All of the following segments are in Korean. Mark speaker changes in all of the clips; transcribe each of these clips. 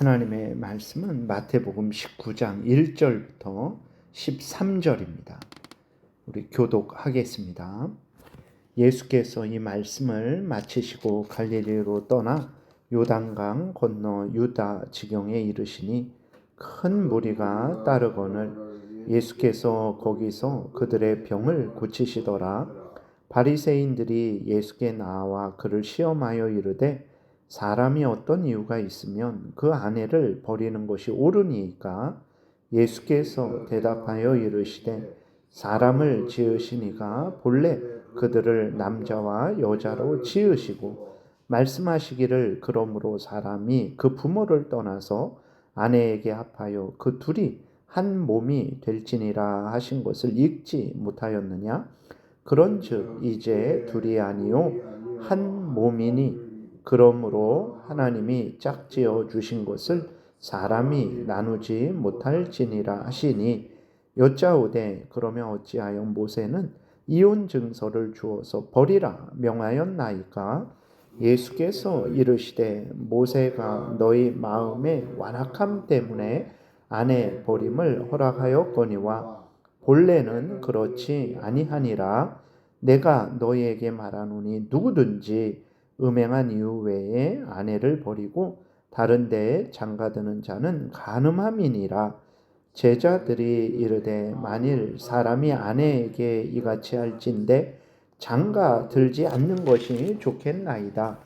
Speaker 1: 하나님의 말씀은 마태복음 19장 1절부터 13절입니다. 우리 교독하겠습니다. 예수께서 이 말씀을 마치시고 갈릴리로 떠나 요단강 건너 유다 지경에 이르시니 큰 무리가 따르거늘 예수께서 거기서 그들의 병을 고치시더라. 바리새인들이 예수께 나와 그를 시험하여 이르되 사람이 어떤 이유가 있으면 그 아내를 버리는 것이 옳으니까? 예수께서 대답하여 이르시되 사람을 지으시니가 본래 그들을 남자와 여자로 지으시고 말씀하시기를 그러므로 사람이 그 부모를 떠나서 아내에게 합하여 그 둘이 한 몸이 될지니라 하신 것을 읽지 못하였느냐? 그런즉 이제 둘이 아니요 한 몸이니 그러므로 하나님이 짝지어 주신 것을 사람이 나누지 못할지니라 하시니 여짜오되 그러면 어찌하여 모세는 이혼 증서를 주어서 버리라 명하였나이까? 예수께서 이르시되 모세가 너희 마음의 완악함 때문에 아내 버림을 허락하였거니와 본래는 그렇지 아니하니라. 내가 너희에게 말하노니 누구든지 음행한 이유 외에 아내를 버리고 다른 데에 장가드는 자는 간음함이니라. 제자들이 이르되 만일 사람이 아내에게 이같이 할진대 장가 들지 않는 것이 좋겠나이다.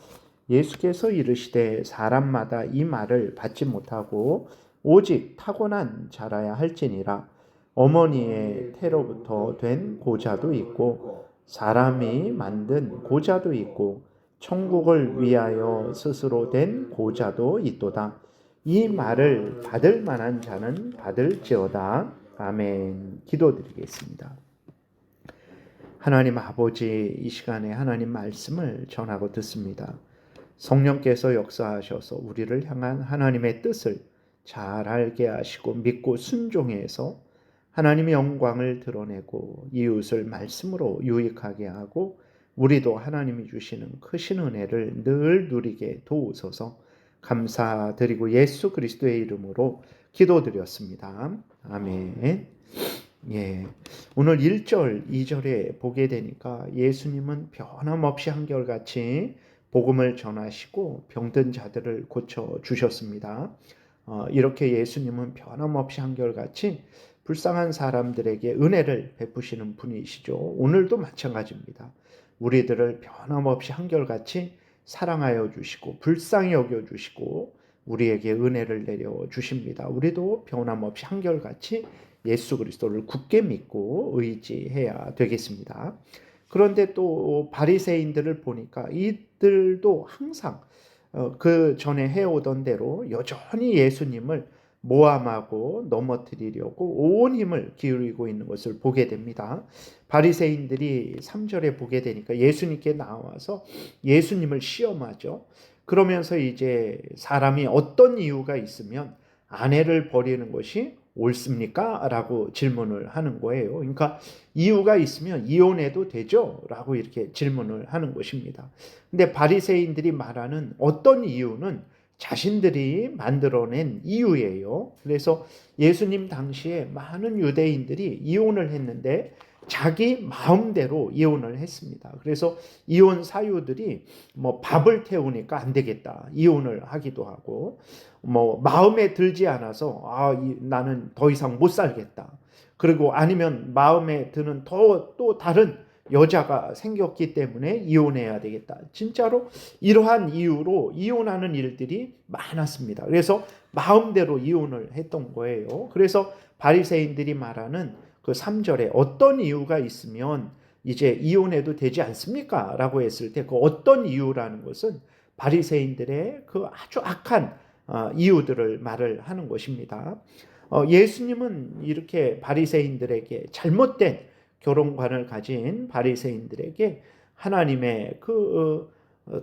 Speaker 1: 예수께서 이르시되 사람마다 이 말을 받지 못하고 오직 타고난 자라야 할지니라. 어머니의 태로부터 된 고자도 있고 사람이 만든 고자도 있고 천국을 위하여 스스로 된 고자도 있도다. 이 말을 받을 만한 자는 받을지어다. 아멘. 기도드리겠습니다. 하나님 아버지, 이 시간에 하나님 말씀을 전하고 듣습니다. 성령께서 역사하셔서 우리를 향한 하나님의 뜻을 잘 알게 하시고 믿고 순종해서 하나님의 영광을 드러내고 이웃을 말씀으로 유익하게 하고 우리도 하나님이 주시는 크신 은혜를 늘 누리게 도우소서. 감사드리고 예수 그리스도의 이름으로 기도드렸습니다. 아멘. 예, 오늘 1절, 2절에 보게 되니까 예수님은 변함없이 한결같이 복음을 전하시고 병든 자들을 고쳐주셨습니다. 이렇게 예수님은 변함없이 한결같이 불쌍한 사람들에게 은혜를 베푸시는 분이시죠. 오늘도 마찬가지입니다. 우리들을 변함없이 한결같이 사랑하여 주시고 불쌍히 여겨 주시고 우리에게 은혜를 내려 주십니다. 우리도 변함없이 한결같이 예수 그리스도를 굳게 믿고 의지해야 되겠습니다. 그런데 또 바리새인들을 보니까 이들도 항상 그 전에 해오던 대로 여전히 예수님을 모함하고 넘어뜨리려고 온 힘을 기울이고 있는 것을 보게 됩니다. 바리새인들이 3절에 보게 되니까 예수님께 나와서 예수님을 시험하죠. 그러면서 이제 사람이 어떤 이유가 있으면 아내를 버리는 것이 옳습니까? 라고 질문을 하는 거예요. 그러니까 이유가 있으면 이혼해도 되죠? 라고 이렇게 질문을 하는 것입니다. 근데 바리새인들이 말하는 어떤 이유는 자신들이 만들어낸 이유예요. 그래서 예수님 당시에 많은 유대인들이 이혼을 했는데 자기 마음대로 이혼을 했습니다. 그래서 이혼 사유들이 밥을 태우니까 안 되겠다 이혼을 하기도 하고 마음에 들지 않아서 나는 더 이상 못 살겠다. 그리고 아니면 마음에 드는 또 다른 여자가 생겼기 때문에 이혼해야 되겠다. 진짜로 이러한 이유로 이혼하는 일들이 많았습니다. 그래서 마음대로 이혼을 했던 거예요. 그래서 바리새인들이 말하는 그 3절에 어떤 이유가 있으면 이제 이혼해도 되지 않습니까? 라고 했을 때 그 어떤 이유라는 것은 바리새인들의 그 아주 악한 이유들을 말을 하는 것입니다. 예수님은 이렇게 바리새인들에게 잘못된 결혼관을 가진 바리새인들에게 하나님의 그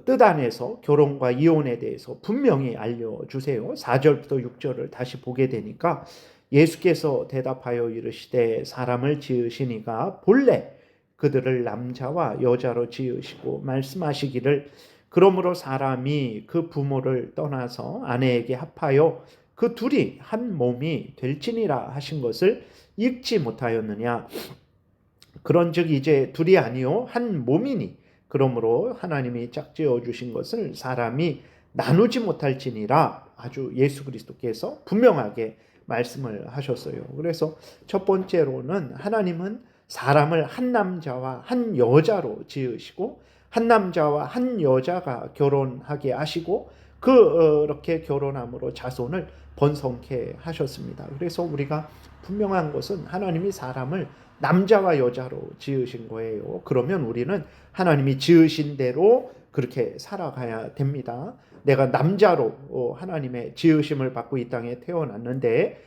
Speaker 1: 뜻 안에서 결혼과 이혼에 대해서 분명히 알려주세요. 4절부터 6절을 다시 보게 되니까 예수께서 대답하여 이르시되 사람을 지으시니가 본래 그들을 남자와 여자로 지으시고 말씀하시기를 그러므로 사람이 그 부모를 떠나서 아내에게 합하여 그 둘이 한 몸이 될지니라 하신 것을 읽지 못하였느냐. 그런즉 이제 둘이 아니요 한 몸이니 그러므로 하나님이 짝지어 주신 것을 사람이 나누지 못할지니라. 아주 예수 그리스도께서 분명하게 말씀을 하셨어요. 그래서 첫 번째로는 하나님은 사람을 한 남자와 한 여자로 지으시고 한 남자와 한 여자가 결혼하게 하시고 그렇게 결혼함으로 자손을 번성케 하셨습니다. 그래서 우리가 분명한 것은 하나님이 사람을 남자와 여자로 지으신 거예요. 그러면 우리는 하나님이 지으신 대로 그렇게 살아가야 됩니다. 내가 남자로 하나님의 지으심을 받고 이 땅에 태어났는데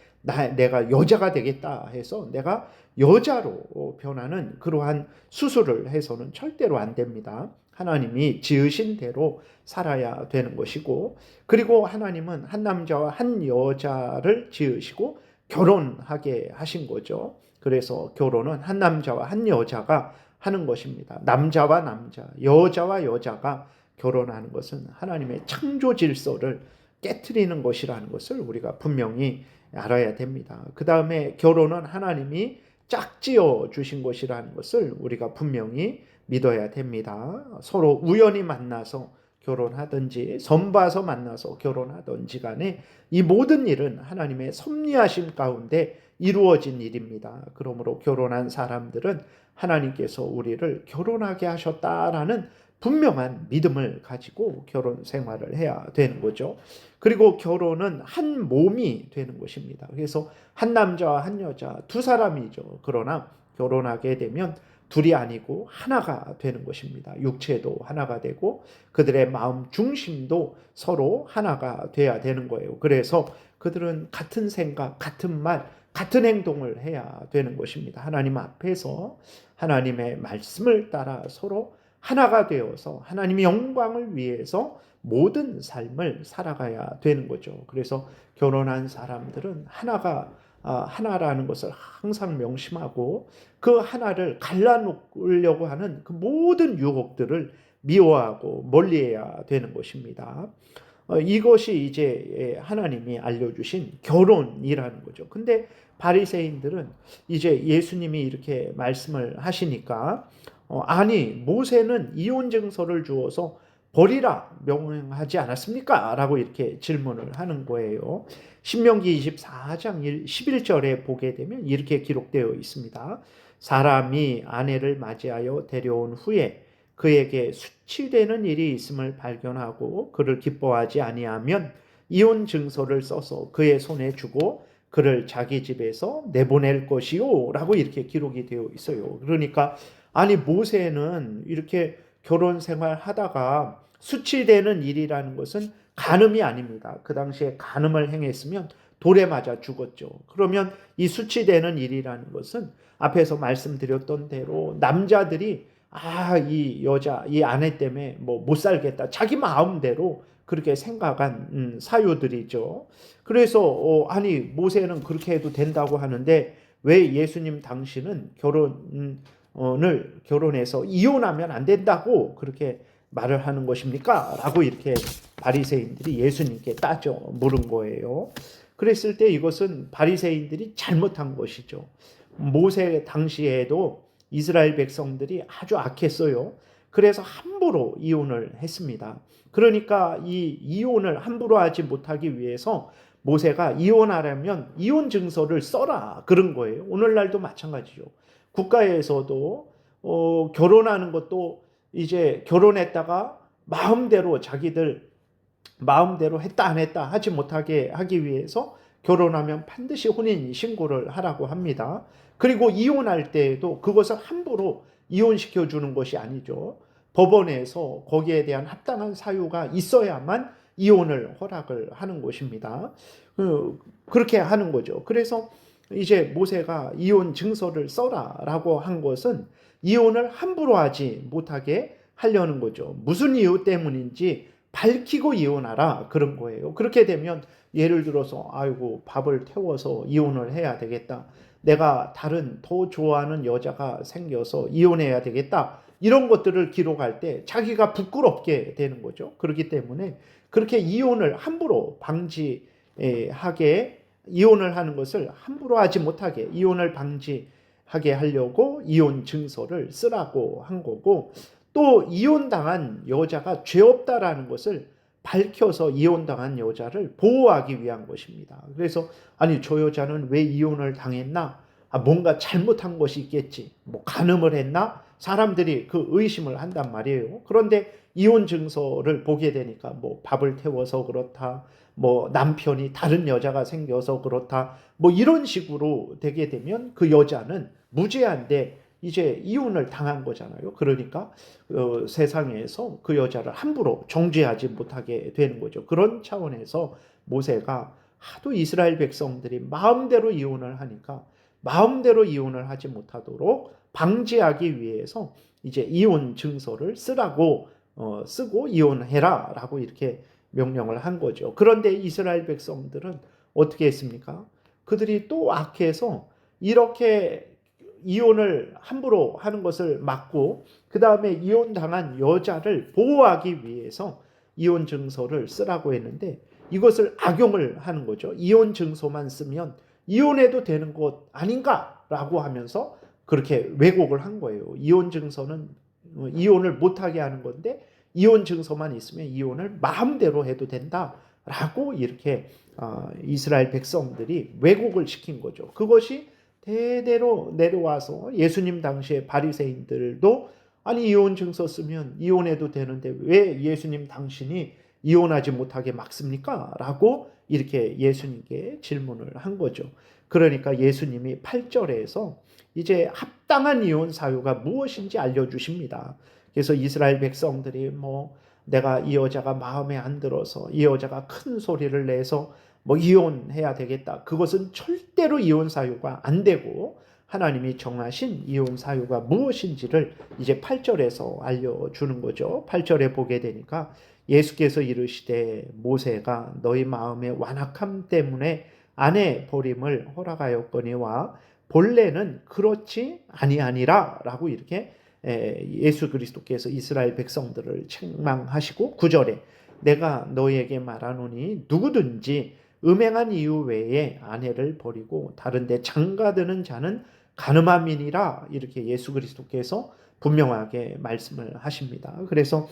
Speaker 1: 내가 여자가 되겠다 해서 내가 여자로 변하는 그러한 수술을 해서는 절대로 안 됩니다. 하나님이 지으신 대로 살아야 되는 것이고, 그리고 하나님은 한 남자와 한 여자를 지으시고 결혼하게 하신 거죠. 그래서 결혼은 한 남자와 한 여자가 하는 것입니다. 남자와 남자, 여자와 여자가 결혼하는 것은 하나님의 창조 질서를 깨트리는 것이라는 것을 우리가 분명히 알아야 됩니다. 그 다음에 결혼은 하나님이 짝지어 주신 것이라는 것을 우리가 분명히 믿어야 됩니다. 서로 우연히 만나서 결혼하든지 선봐서 만나서 결혼하든지 간에 이 모든 일은 하나님의 섭리하심 가운데 이루어진 일입니다. 그러므로 결혼한 사람들은 하나님께서 우리를 결혼하게 하셨다라는 분명한 믿음을 가지고 결혼 생활을 해야 되는 거죠. 그리고 결혼은 한 몸이 되는 것입니다. 그래서 한 남자와 한 여자 두 사람이죠. 그러나 결혼하게 되면 둘이 아니고 하나가 되는 것입니다. 육체도 하나가 되고 그들의 마음 중심도 서로 하나가 돼야 되는 거예요. 그래서 그들은 같은 생각, 같은 말, 같은 행동을 해야 되는 것입니다. 하나님 앞에서 하나님의 말씀을 따라 서로 하나가 되어서 하나님의 영광을 위해서 모든 삶을 살아가야 되는 거죠. 그래서 결혼한 사람들은 하나라는 것을 항상 명심하고 그 하나를 갈라놓으려고 하는 그 모든 유혹들을 미워하고 멀리해야 되는 것입니다. 이것이 이제 하나님이 알려주신 결혼이라는 거죠. 근데 바리새인들은 이제 예수님이 이렇게 말씀을 하시니까 아니 모세는 이혼 증서를 주어서 버리라 명령하지 않았습니까? 라고 이렇게 질문을 하는 거예요. 신명기 24장 11절에 보게 되면 이렇게 기록되어 있습니다. 사람이 아내를 맞이하여 데려온 후에 그에게 수치되는 일이 있음을 발견하고 그를 기뻐하지 아니하면 이혼 증서를 써서 그의 손에 주고 그를 자기 집에서 내보낼 것이요 라고 이렇게 기록이 되어 있어요. 그러니까 아니 모세는 이렇게 결혼 생활 하다가 수치되는 일이라는 것은 간음이 아닙니다. 그 당시에 간음을 행했으면 돌에 맞아 죽었죠. 그러면 이 수치되는 일이라는 것은 앞에서 말씀드렸던 대로 남자들이 이 여자, 이 아내 때문에 못 살겠다. 자기 마음대로 그렇게 생각한 사유들이죠. 그래서 아니 모세는 그렇게 해도 된다고 하는데 왜 예수님 당신은 결혼해서 이혼하면 안 된다고 그렇게 말을 하는 것입니까? 라고 이렇게 바리새인들이 예수님께 따져 물은 거예요. 그랬을 때 이것은 바리새인들이 잘못한 것이죠. 모세 당시에도 이스라엘 백성들이 아주 악했어요. 그래서 함부로 이혼을 했습니다. 그러니까 이 이혼을 함부로 하지 못하기 위해서 모세가 이혼하려면 이혼 증서를 써라 그런 거예요. 오늘날도 마찬가지죠. 국가에서도 결혼하는 것도 이제 결혼했다가 마음대로 자기들 마음대로 했다 안 했다 하지 못하게 하기 위해서 결혼하면 반드시 혼인 신고를 하라고 합니다. 그리고 이혼할 때에도 그것을 함부로 이혼시켜 주는 것이 아니죠. 법원에서 거기에 대한 합당한 사유가 있어야만 이혼을 허락을 하는 것입니다. 그렇게 하는 거죠. 그래서 이제 모세가 이혼 증서를 써라라고 한 것은 이혼을 함부로 하지 못하게 하려는 거죠. 무슨 이유 때문인지 밝히고 이혼하라 그런 거예요. 그렇게 되면 예를 들어서 아이고 밥을 태워서 이혼을 해야 되겠다. 내가 다른 더 좋아하는 여자가 생겨서 이혼해야 되겠다. 이런 것들을 기록할 때 자기가 부끄럽게 되는 거죠. 그렇기 때문에 그렇게 이혼을 함부로 방지하게, 이혼을 하는 것을 함부로 하지 못하게, 이혼을 방지하게 하려고 이혼 증서를 쓰라고 한 거고, 또 이혼당한 여자가 죄 없다라는 것을 밝혀서 이혼당한 여자를 보호하기 위한 것입니다. 그래서 아니 저 여자는 왜 이혼을 당했나? 뭔가 잘못한 것이 있겠지. 뭐 간음을 했나? 사람들이 그 의심을 한단 말이에요. 그런데 이혼 증서를 보게 되니까 뭐 밥을 태워서 그렇다, 뭐 남편이 다른 여자가 생겨서 그렇다, 뭐 이런 식으로 되게 되면 그 여자는 무죄한데 이제 이혼을 당한 거잖아요. 그러니까 세상에서 그 여자를 함부로 정죄하지 못하게 되는 거죠. 그런 차원에서 모세가 하도 이스라엘 백성들이 마음대로 이혼을 하니까 마음대로 이혼을 하지 못하도록 방지하기 위해서 이제 이혼 증서를 쓰라고 쓰고 이혼해라라고 이렇게 명령을 한 거죠. 그런데 이스라엘 백성들은 어떻게 했습니까? 그들이 또 악해서 이렇게 이혼을 함부로 하는 것을 막고 그 다음에 이혼당한 여자를 보호하기 위해서 이혼 증서를 쓰라고 했는데 이것을 악용을 하는 거죠. 이혼 증서만 쓰면 이혼해도 되는 것 아닌가라고 하면서 그렇게 왜곡을 한 거예요. 이혼 증서는 이혼을 못하게 하는 건데 이혼 증서만 있으면 이혼을 마음대로 해도 된다라고 이렇게 이스라엘 백성들이 왜곡을 시킨 거죠. 그것이 대대로 내려와서 예수님 당시에 바리새인들도 아니 이혼 증서 쓰면 이혼해도 되는데 왜 예수님 당신이 이혼하지 못하게 막습니까? 라고 이렇게 예수님께 질문을 한 거죠. 그러니까 예수님이 8절에서 이제 합당한 이혼 사유가 무엇인지 알려주십니다. 그래서 이스라엘 백성들이 뭐 내가 이 여자가 마음에 안 들어서 이 여자가 큰 소리를 내서 뭐 이혼해야 되겠다. 그것은 절대로 이혼 사유가 안 되고 하나님이 정하신 이혼 사유가 무엇인지를 이제 8절에서 알려주는 거죠. 8절에 보게 되니까 예수께서 이르시되 모세가 너희 마음의 완악함 때문에 아내 버림을 허락하였거니와 본래는 그렇지 아니하니라 라고 이렇게 예수 그리스도께서 이스라엘 백성들을 책망하시고 9절에 내가 너희에게 말하노니 누구든지 음행한 이유 외에 아내를 버리고 다른 데 장가드는 자는 가늠함이니라 이렇게 예수 그리스도께서 분명하게 말씀을 하십니다. 그래서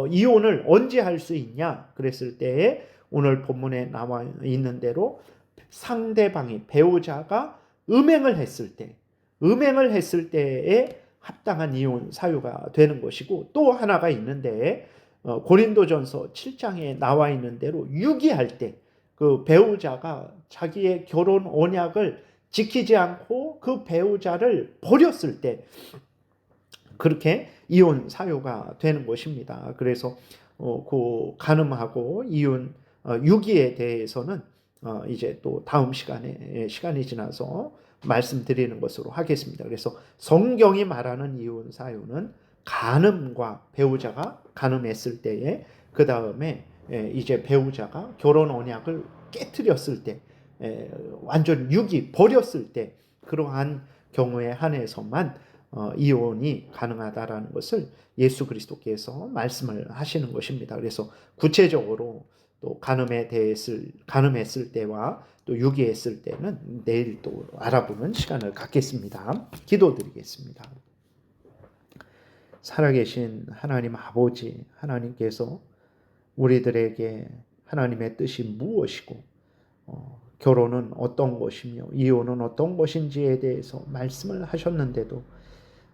Speaker 1: 이혼을 언제 할 수 있냐 그랬을 때에 오늘 본문에 나와 있는 대로 상대방이 배우자가 음행을 했을 때에 합당한 이혼 사유가 되는 것이고 또 하나가 있는데 고린도전서 7장에 나와 있는 대로 유기할 때 그 배우자가 자기의 결혼 언약을 지키지 않고 그 배우자를 버렸을 때 그렇게 이혼 사유가 되는 것입니다. 그래서 그 간음하고 이혼 유기에 대해서는 이제 또 다음 시간이 지나서 말씀드리는 것으로 하겠습니다. 그래서 성경이 말하는 이혼 사유는 간음과 배우자가 간음했을 때에 그 다음에 이제 배우자가 결혼 언약을 깨뜨렸을 때 완전 유기 버렸을 때 그러한 경우에 한해서만 이혼이 가능하다라는 것을 예수 그리스도께서 말씀을 하시는 것입니다. 그래서 구체적으로 또 간음했을 때와 또 유기했을 때는 내일 또 알아보는 시간을 갖겠습니다. 기도드리겠습니다. 살아계신 하나님 아버지, 하나님께서 우리들에게 하나님의 뜻이 무엇이고 결혼은 어떤 것이며 이혼은 어떤 것인지에 대해서 말씀을 하셨는데도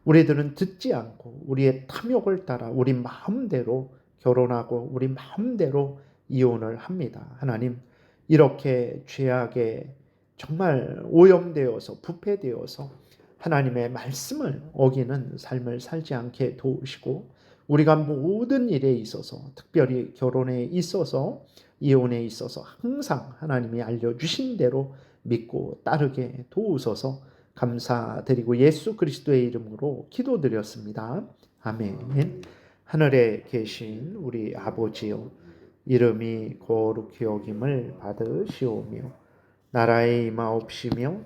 Speaker 1: 우리들은 듣지 않고 우리의 탐욕을 따라 우리 마음대로 결혼하고 우리 마음대로 이혼을 합니다. 하나님, 이렇게 죄악에 정말 오염되어서 부패되어서 하나님의 말씀을 어기는 삶을 살지 않게 도우시고 우리가 모든 일에 있어서 특별히 결혼에 있어서 이혼에 있어서 항상 하나님이 알려주신 대로 믿고 따르게 도우소서 감사드리고 예수 그리스도의 이름으로 기도드렸습니다. 아멘. 하늘에 계신 우리 아버지요 이름이 거룩히 여김을 받으시오며 나라의 임하옵시며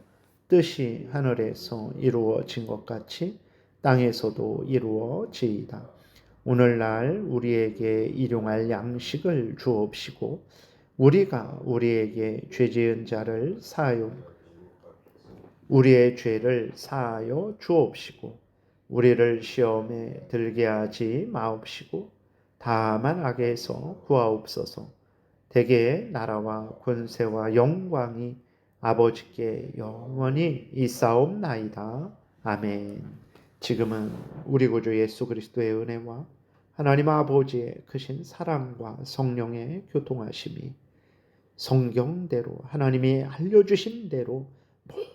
Speaker 1: 뜻이 하늘에서 이루어진 것 같이 땅에서도 이루어지이다. 오늘날 우리에게 일용할 양식을 주옵시고 우리가 우리에게 죄 지은 자를 우리의 죄를 사하여 주옵시고 우리를 시험에 들게 하지 마옵시고 다만 악에서 구하옵소서. 대개의 나라와 권세와 영광이 아버지께 영원히 있사옵나이다. 아멘. 지금은 우리 구주 예수 그리스도의 은혜와 하나님 아버지의 크신 사랑과 성령의 교통하심이 성경대로 하나님이 알려주신 대로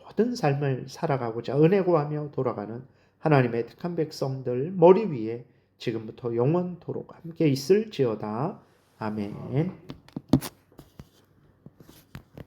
Speaker 1: 모든 삶을 살아가고자 은혜 구하며 돌아가는 하나님의 택한 백성들 머리 위에 지금부터 영원토록 함께 있을지어다. 아멘.